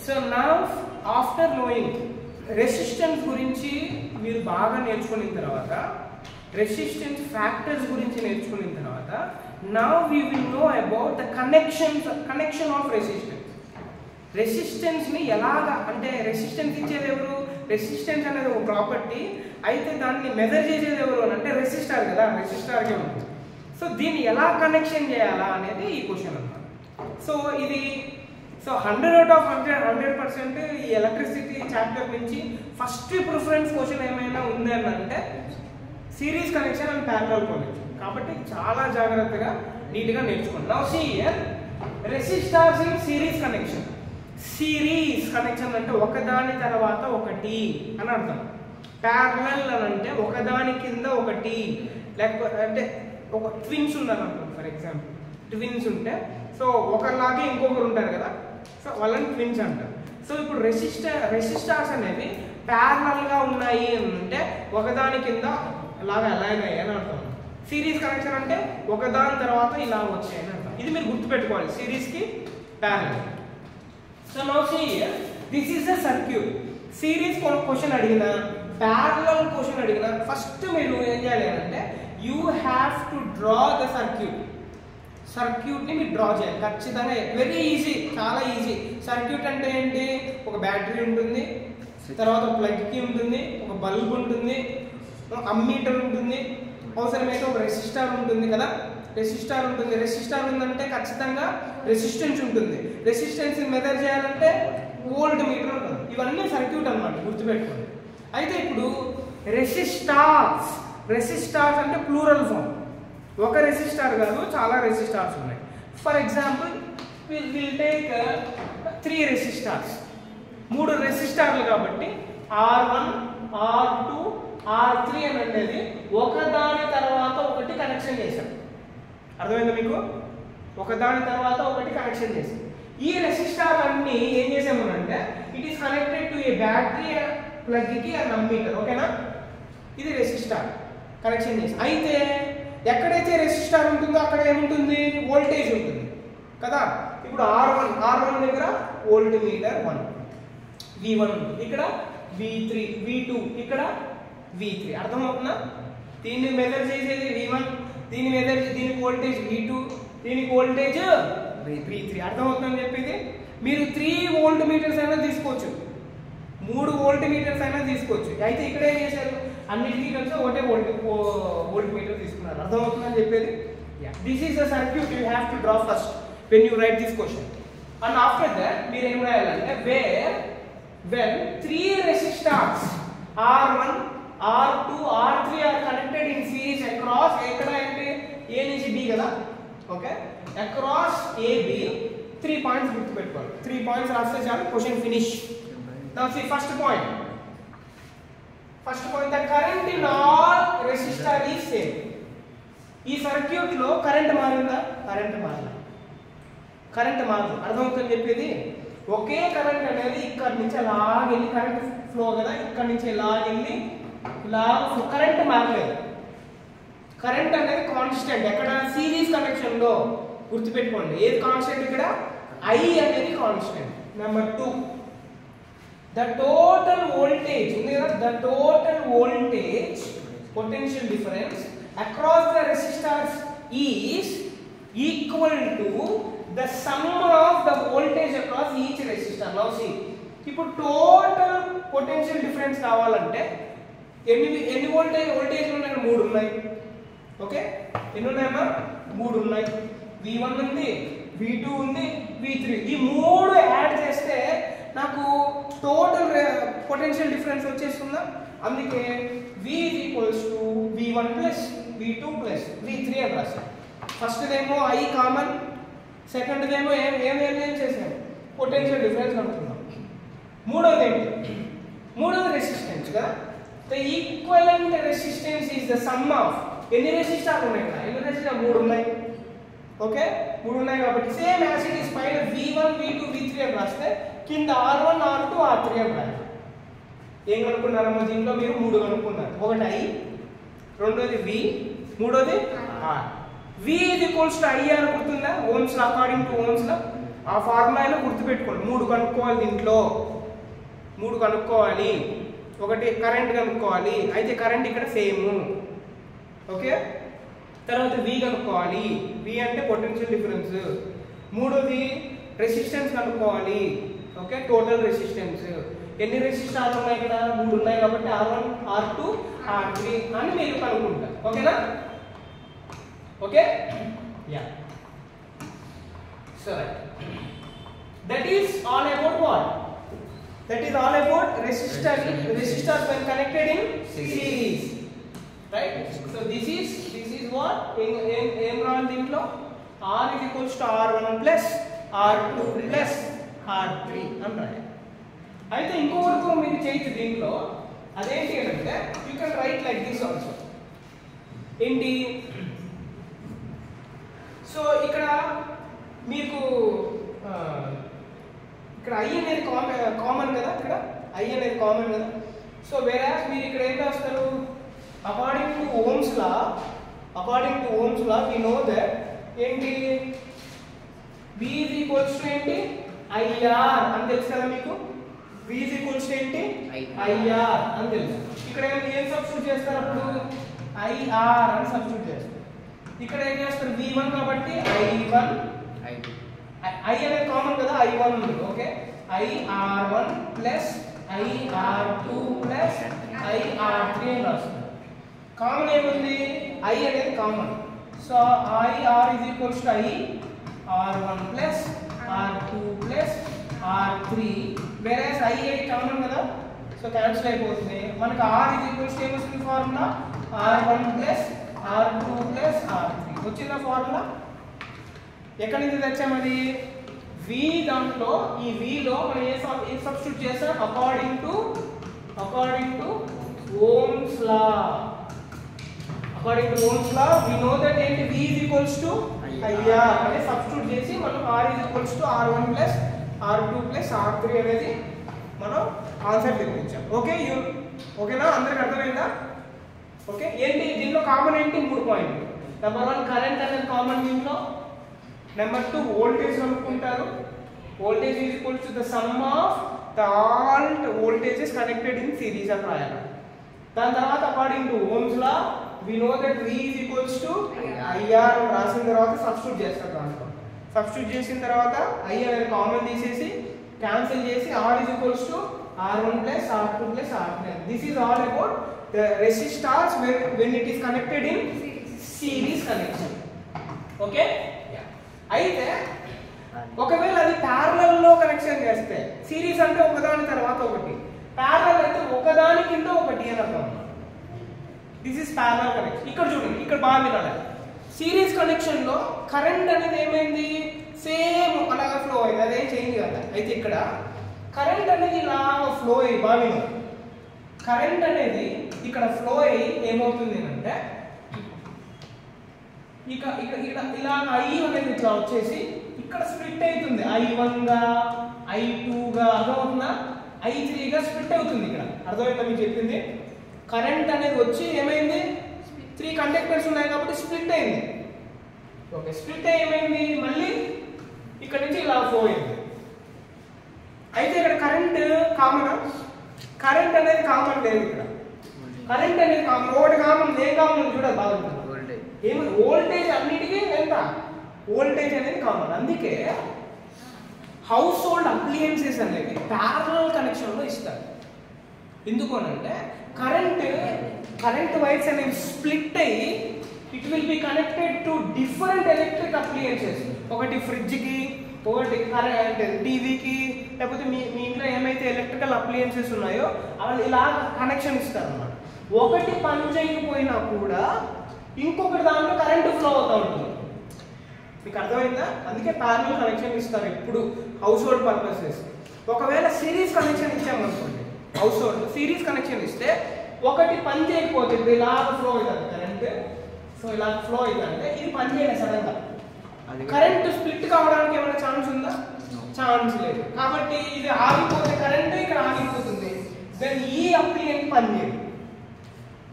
So now after knowing resistance గురించి మీరు బాగా నేర్చుకున్న తర్వాత, రెసిస్టెన్స్ ఫ్యాక్టర్స్ గురించి నేర్చుకున్న తర్వాత, now we will know about the connection of resistance. రెసిస్టెన్స్ని ఎలాగా, అంటే రెసిస్టెన్స్ ఇచ్చేది ఎవరు? రెసిస్టెన్స్ అనేది ఒక ప్రాపర్టీ, అయితే దాన్ని మెజర్ చేసేది ఎవరు అని అంటే రెసిస్టార్ కదా, రెసిస్టార్కే ఉంటుంది. సో దీన్ని ఎలా కనెక్షన్ చేయాలా అనేది ఈ క్వశ్చన్ అన్నమాట. సో ఇది 100% ఈ ఎలక్ట్రిసిటీ చాప్టర్ నుంచి ఫస్ట్ ప్రిఫరెన్స్ క్వశ్చన్ ఏమైనా ఉంది అని అంటే series connection and parallel connection. కాబట్టి చాలా జాగ్రత్తగా నీట్గా నేర్చుకోండి. Now see here resistors in series connection. Series connection అంటే ఒకదాని తర్వాత ఒకటి అని అర్థం. ప్యారలల్ అని అంటే ఒకదాని కింద ఒకటి, లేకపోతే అంటే ఒక ట్విన్స్ ఉన్నారు అనుకోండి. ఫర్ ఎగ్జాంపుల్ ట్విన్స్ ఉంటే సో ఒకరిలాగే ఇంకొకరు ఉంటారు కదా, సో వాళ్ళని ట్విన్స్ అంటారు. సో ఇప్పుడు రెసిస్టార్స్ అనేవి ప్యారలల్గా ఉన్నాయి అని అంటే ఒకదాని కింద అలాగా అలాగయ్యాయి అని అర్థం. సిరీస్ కనెక్షన్ అంటే ఒకదాని తర్వాత ఇలా వచ్చాయని అర్థం. ఇది మీరు గుర్తుపెట్టుకోవాలి, సిరీస్కి parallel. So now see here this is the circuit. Series question అడిగినా ప్యారలల్ క్వశ్చన్ అడిగినా ఫస్ట్ మీరు ఏం చేయాలి అంటే you have to draw the circuit. సర్క్యూట్ని మీరు డ్రా చేయాలి ఖచ్చితంగా. వెరీ ఈజీ, చాలా ఈజీ. సర్క్యూట్ అంటే ఏంటి? ఒక బ్యాటరీ ఉంటుంది, తర్వాత ఒక ప్లగ్కి ఉంటుంది, ఒక బల్బ్ ఉంటుంది, అమ్మీటర్ ఉంటుంది, అవసరమైతే ఒక రెసిస్టార్ ఉంటుంది కదా, రెసిస్టార్ ఉంటుంది. రెసిస్టార్ ఉందంటే ఖచ్చితంగా రెసిస్టెన్స్ ఉంటుంది. రెసిస్టెన్స్ మెజర్ చేయాలంటే వోల్ట్ మీటర్ ఉంటుంది. ఇవన్నీ సర్క్యూట్ అన్నమాట, గుర్తుపెట్టుకోండి. అయితే ఇప్పుడు రెసిస్టార్స్ అంటే ప్లూరల్ ఫామ్. ఒక రెసిస్టార్ కాదు, చాలా రెసిస్టార్స్ ఉన్నాయి. ఫర్ ఎగ్జాంపుల్ విల్ టేక్ 3 రెసిస్టార్స్, 3 రెసిస్టార్లు కాబట్టి R1, R2, R3 అని అనేది ఒకదాని తర్వాత ఒకటి కనెక్షన్ చేశాం. అర్థమైందా మీకు? ఒకదాని తర్వాత ఒకటి కనెక్షన్ చేశాం. ఈ రెసిస్టార్ అన్ని ఏం చేసామనంటే it is connected to a battery, ప్లగ్కి అండ్ అమ్మీటర్. ఓకేనా? ఇది రెసిస్టార్ కనెక్షన్ చేసాం. అయితే ఎక్కడైతే రెసిస్టార్ ఉంటుందో అక్కడ ఏముంటుంది? వోల్టేజ్ ఉంటుంది కదా. ఇప్పుడు R1 దగ్గర వోల్ట్ మీటర్ 1, V1 ఉంటుంది, ఇక్కడ V3, V2, ఇక్కడ V3. అర్థమవుతుందా? దీన్ని మెజర్ చేసేది V1, దీనికి వోల్టేజ్ V2, దీనికి వోల్టేజ్ V3. అర్థమవుతుందని చెప్పేది. మీరు 3 వోల్ట్ మీటర్స్ అయినా తీసుకోవచ్చు, 3 వోల్ట్ మీటర్స్ అయినా తీసుకోవచ్చు. అయితే ఇక్కడ ఏం చేశారు? అన్నిటికీ కలిసి ఒకటే వోల్ట్ మీటర్ తీసుకున్నారు. అర్థమవుతుందని చెప్పేది. This is the circuit you have to draw first when you right this question. And after that మీరు ఏం రాయాలంటే when 3 resistors R1, R2, R3 are connected in series across ఎక్కడ అంటే A నుంచి B కదా. ఓకే, across AB 3 పాయింట్స్ గుర్తుపెట్టుకోవాలి. 3 points రాస్తే చాలు, question finish. Now see first point, the current in all resistor is same. ఈ సర్క్యూట్ లో current మారిందా? కరెంట్ మారదు. అర్థమవుతుందని చెప్పేది. ఒకే కరెంట్ అనేది ఇక్కడ నుంచి అలా వెళ్ళి, కరెంట్ ఫ్లో కదా, ఇక్కడ నుంచి ఇలా వెళ్ళి ఇలా కరెంట్ మారలేదు. కరెంట్ అనేది కాన్స్టెంట్. ఎక్కడ? సిరీస్ కనెక్షన్ లో గుర్తుపెట్టుకోండి. ఏది కాన్స్టెంట్? ఇక్కడ I అనేది constant. Number 2, the total voltage ఉంది కదా, the total voltage potential difference across the resistors is equal to the sum of the voltage across each resistor. Now see, ఇప్పుడు total potential difference కావాలంటే ఎన్ని voltage ఉన్నాయి? 3 ఉన్నాయి. Okay, ఎన్ని ఉన్నాయమ్మా? 3 ఉన్నాయి. V1 ఉంది, V2 ఉంది, V3. ఈ 3 యాడ్ చేస్తే నాకు టోటల్ పొటెన్షియల్ డిఫరెన్స్ వచ్చేస్తుందా? అందుకే V equals to V1 plus V2 plus V3 అని రాస్తాం. ఫస్ట్దేమో I కామన్, సెకండ్దేమో ఏం చేసాం? పొటెన్షియల్ డిఫరెన్స్ అనుకున్నాం. మూడోది ఏంటి? మూడోది రెసిస్టెన్స్ కదా. The equivalent resistance is the sum of ఎన్ని రెసిస్టర్లు ఉన్నాయి కదా? ఎన్ని రెసిస్టర్? 3 ఉన్నాయి. ఓకే, 3 ఉన్నాయి కాబట్టి సేమ్ యాజ్ ఇట్ ఈస్ పైన V1, V2, V3 అని రాస్తే కింద R1, R2, R3 అని రాయాలి. ఏం కనుక్కున్నారమ్మా దీంట్లో? మీరు 3 కనుక్కున్నారు. ఒకటి I, రెండోది V, మూడోది R. V is equals to I అనుకుంటుందా? Ohm's law, according to Ohm's law ఆ ఫార్ములాలో గుర్తుపెట్టుకోండి. 3 కనుక్కోవాలి, దీంట్లో 3 కనుక్కోవాలి. ఒకటి కరెంట్ కనుక్కోవాలి, అయితే కరెంట్ ఇక్కడ సేమ్. ఓకే, తర్వాత V కనుక్కోవాలి, V అంటే పొటెన్షియల్ డిఫరెన్స్. మూడోది రెసిస్టెన్స్ కనుక్కోవాలి. Okay, total resistance. ఎన్ని రెసిస్టర్లు ఉన్నాయి ఇక్కడ? 3 ఉన్నాయి కాబట్టి R1 R2 R3 అని మీరు కనుక్కుంటారు. ఓకేనా? Okay, yeah. So that is all about what? That is all about resistors when connected in series, right? So this is what in round దీంట్లో R is equals to R1 plus R2 plus R3 అన్నాడు. అయితే ఇంకొకటి మీరు చేయొచ్చు దీంట్లో. అదేంటి అంటే you can write like this also. ఏంటి? సో ఇక్కడ మీకు ఇక్కడ I అనేది కామన్ కదా, ఇక్కడ I అనేది కామన్ కదా. సో వేరే మీరు ఇక్కడ ఏం రాస్తారు? According to Ohm's law we know that ఏంటి V is equals to ఏంటి IR అని తెలుసు కదా మీకు. V is equals to ఏంటి IR అని తెలుసు. ఇక్కడ ఏం సబ్స్టిట్యూట్ చేస్తారు? అప్పుడు IR అని సబ్స్టిట్యూట్ చేస్తారు. ఇక్కడ ఏం చేస్తారు? V1 కాబట్టి I1, I అనేది కామన్ కదా, I1 ఉంది. Okay, IR1 plus IR2 plus IR3 అని రాస్తారు. కామన్ ఏముంది? I అనేది common. So IR is equals to IR1 plus R2 plus R3. వేరే I కామన్ కదా, సో క్యాన్సిల్ అయిపోతుంది. మనకు R is equals to ఏమొస్తుంది formula? R1 plus R2 plus R3 వచ్చిందా ఫార్ములా? ఎక్కడి నుంచి తెచ్చామది? V దాంట్లో ఈ V లో మనం ఏ సబ్స్టిట్యూట్ చేస్తాం? According to Ohm's law. According to Ohm's law we know that ఏంటి V is equals to IR అంటే సబ్స్టిట్యూట్ చేసి మనం R is equals to R1 plus R2 plus R3 అనేది మనం ఆన్సర్ తెప్పించాం. ఓకేనా? అందరికి అర్థమైందా? ఓకే, ఏంటి దీంట్లో కామన్ ఏంటి? 3 పాయింట్లు. నెంబర్ 1 కరెంట్ అనేది కామన్ దీంట్లో. నెంబర్ 2 వోల్టేజ్ కనుక్కుంటారు. Voltage is equal to the sum of the all voltages connected in series అని రాయాలి. దాని తర్వాత according to Ohm's law we know that V is equals to IR అని రాసిన తర్వాత సబ్స్టిట్యూట్ చేస్తారు. దాంట్లో సబ్స్టిట్యూట్ చేసిన తర్వాత I అనేది కామన్ తీసేసి క్యాన్సిల్ చేసి R is equals to R1 plus R2 plus R3. This is all about the resistors when it is connected in series connection. Okay, అయితే ఒకవేళ అది ప్యారలల్ లో కనెక్షన్ చేస్తే, సిరీస్ అంటే ఒకదాని తర్వాత ఒకటి, ప్యారలల్ అయితే ఒకదాని కింద ఒకటి అని అర్థం. This is parallel connection. ఇక్కడ చూడండి, ఇక్కడ బాగా వినాలి. సిరీస్ కనెక్షన్ లో కరెంట్ అనేది ఏమైంది? సేమ్ అలాగా ఫ్లో అయింది, అదేం చేంజ్ కదా. అయితే ఇక్కడ కరెంట్ అనేది ఇలా ఫ్లో అయ్యి బాగా వినాలి. కరెంట్ అనేది ఇక్కడ ఫ్లో అయ్యి ఏమవుతుంది అంటే ఇలా I అనేది ఇట్లా వచ్చేసి ఇక్కడ స్ప్లిట్ అవుతుంది. I1 గా, I2 గా, అర్థమవుతుందా? I3 గా స్ప్లిట్ అవుతుంది. ఇక్కడ అర్థమైందా మీకు చెప్పింది? కరెంట్ అనేది వచ్చి ఏమైంది? 3 కండక్టర్స్ ఉన్నాయి కాబట్టి స్ప్లిట్ అయింది. ఓకే, స్ప్లిట్ అయ్యి ఏమైంది? మళ్ళీ ఇక్కడ నుంచి ఇలా ఫ్లో అయింది. అయితే ఇక్కడ కరెంట్ కామన్, కరెంట్ అనేది కామన్ లేదు. ఇక్కడ కరెంట్ అనేది కామన్, ఒకటి కామన్, ఏ కామన్ చూడాలి బాగుంటుంది. ఏమి వోల్టేజ్ అన్నిటికీ ఎంత? వోల్టేజ్ అనేది కామన్. అందుకే హౌస్ హోల్డ్ అప్లియన్సెస్ అనేవి ప్యారలల్ కనెక్షన్ లో ఇస్తారు. ఎందుకు అంటే కరెంట్ వైర్స్ అనేవి స్ప్లిట్ అయ్యి it will be connected to different electric appliances. ఒకటి ఫ్రిడ్జ్ కి, ఒకటి టీవీకి, లేకపోతే మీ ఇంట్లో ఏమైతే ఎలక్ట్రికల్ అప్లియన్సెస్ ఉన్నాయో అవి ఇలా కనెక్షన్ ఇస్తారు అన్నమాట. ఒకటి పని చేయకపోయినా కూడా ఇంకొకటి దాంట్లో కరెంట్ ఫ్లో అవుతూ ఉంటుంది. మీకు అర్థమైందా? అందుకే ప్యారలల్ కనెక్షన్ ఇస్తారు ఎప్పుడు హౌస్ హోల్డ్ పర్పసెస్. ఒకవేళ సిరీస్ కనెక్షన్ ఇచ్చామనుకోండి, హౌస్ హోల్డ్ సిరీస్ కనెక్షన్ ఇస్తే ఒకటి పని చేయకపోతే ఇప్పుడు ఇలా ఫ్లో అవుతుంది కరెంట్. సో ఇలా ఫ్లో అవుతుందంటే ఇది పని చేయలేదు సడన్ గా. కరెంట్ స్ప్లిట్ కావడానికి ఏమైనా ఛాన్స్ ఉందా? ఛాన్స్ లేదు. కాబట్టి ఇది ఆగిపోతే కరెంట్ ఇక్కడ ఆగిపోతుంది, దెన్ ఈ అప్లియన్స్ పని చేయదు,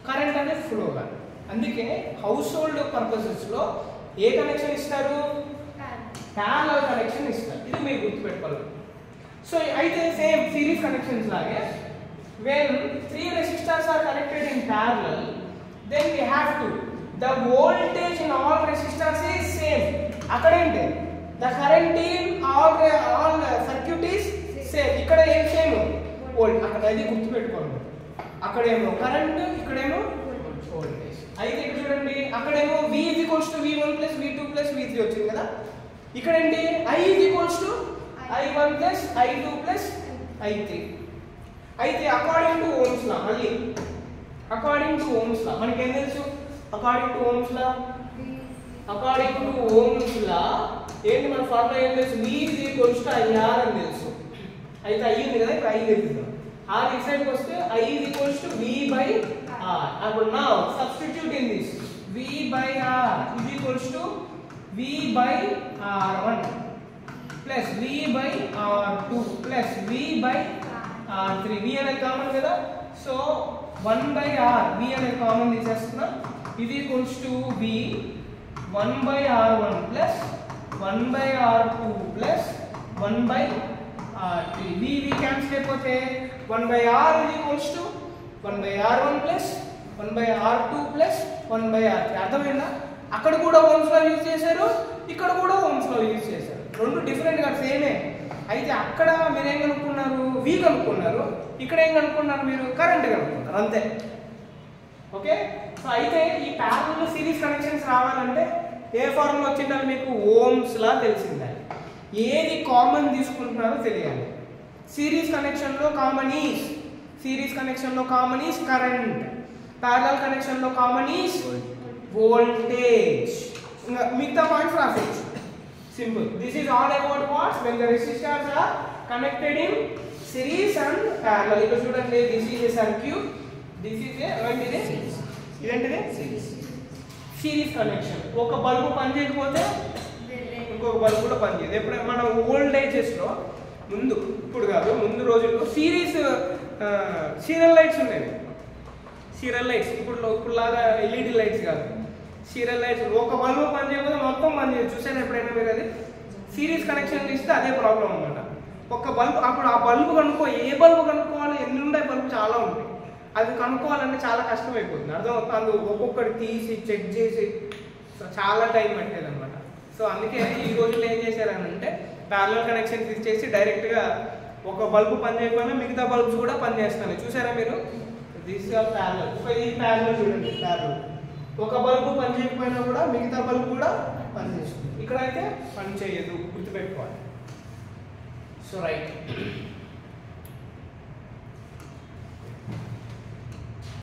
కరెంట్ అనేది ఫ్లో కాదు. అందుకే హౌస్ హోల్డ్ పర్పసెస్ లో ఏ కనెక్షన్ ఇస్తారు? ప్యారలల్ కనెక్షన్ ఇస్తారు. ఇది మీరు గుర్తుపెట్టుకోవాలి. సో అయితే సేమ్ సిరీస్ కనెక్షన్స్ లాగే when 3 resistors are connected in parallel, then we have to the voltage in all resistors is same. Akkadente the current in all circuit is same. Ikkada em same volt. Akkada idi gurtu pettukondi. Akkademo current, ikkademo voltage. Aithe ikkada chudandi, akkademo V is equals to V1 plus V2 plus V3 ochindi kada. Ikkada enti I is equals to I1 plus I2 plus I3. అయితే according to Ohm's లా, మళ్ళీ according to Ohm's లా మనకి ఏం తెలుసు? According to Ohm's లా ఏంటి మన formula ఏం తెలుసు? V is equals to IR అని తెలుసు. అయితే I ఉంది కదా, ఇప్పుడు I తెలుసు. R ఈ సైడ్కి వస్తే I is equals to V by R. అప్పుడు now substitute in this V by R is equals to V by R1 plus V by R2 plus V by R3. V అనేది common కదా, so 1 by R V అనేది common తీసేస్తున్నా. ఇది equals to V 1 by R1 plus 1 by R2 plus 1 by R3. V cancel అయిపోతే 1 by R is equals to 1 by R1 plus 1 by R2 plus 1 by R3. అర్థమైందా? అక్కడ కూడా Ohm's లా use చేశారు, ఇక్కడ కూడా Ohm's లా use చేశారు. రెండు డిఫరెంట్ గా సేమే. అయితే అక్కడ మీరు ఏం కనుక్కున్నారు? V కనుక్కున్నారు. ఇక్కడ ఏం కనుక్కున్నారు? మీరు కరెంట్ కనుక్కున్నారు, అంతే. ఓకే, సో అయితే ఈ ప్యారలల్ సిరీస్ కనెక్షన్స్ రావాలంటే ఏ ఫార్ములా వచ్చిండాలి మీకు? ఓమ్స్ లా తెలిసిండాలి. ఏది కామన్ తీసుకుంటున్నారో తెలియాలి. సిరీస్ కనెక్షన్ లో common is current, parallel connection లో కామన్ ఈస్ వోల్టేజ్. ఇంకా మిగతా పాయింట్స్ రాసేయచ్చు. Simple. This is all about what? When the resistors are connected in series and parallel. If you look, this is a circuit. This is a series connection. ఒక bulb పని చేయకపోతే ఇంకొక bulb కూడా పని చేయదు. ఎప్పుడు మన ఓల్డ్ ఏజెస్ లో, ముందు, ఇప్పుడు కాదు, ముందు రోజుల్లో సీరియల్ లైట్స్ ఉండేవి. సీరియల్ లైట్స్ ఇప్పుడు లాగా ఎల్ఈడి లైట్స్ కాదు. సీరియల్ లైట్స్ ఒక బల్బు పని చేయకపోతే మొత్తం పని చేయదు. చూసాను ఎప్పుడైనా మీరు? అది సిరీస్ కనెక్షన్ ఇస్తే అదే ప్రాబ్లం అన్నమాట. ఒక బల్బు, అప్పుడు ఆ బల్బు ఏ బల్బు కనుక్కోవాలి? ఎన్ని ఉన్నాయి బల్బు? చాలా ఉంటాయి. అది కనుక్కోవాలంటే చాలా కష్టం అయిపోతుంది. అర్థమవుతుంది? ఒక్కొక్కటి తీసి చెక్ చేసి చాలా టైం పట్టేది అనమాట. సో అందుకే ఈ రోజుల్లో ఏం చేశారనంటే ప్యారలల్ కనెక్షన్స్ ఇచ్చేసి డైరెక్ట్గా ఒక బల్బు పని చేయకపోయినా మిగతా బల్బ్స్ కూడా పని చేస్తాను. చూసారా మీరు? This parallel. ఈ ప్యారలల్ చూడండి, ప్యారలల్. ఒక బల్బు పని చేయకపోయినా కూడా మిగతా బల్బు కూడా పనిచేస్తుంది. ఇక్కడైతే పని చేయదు, గుర్తుపెట్టుకోవాలి. So right.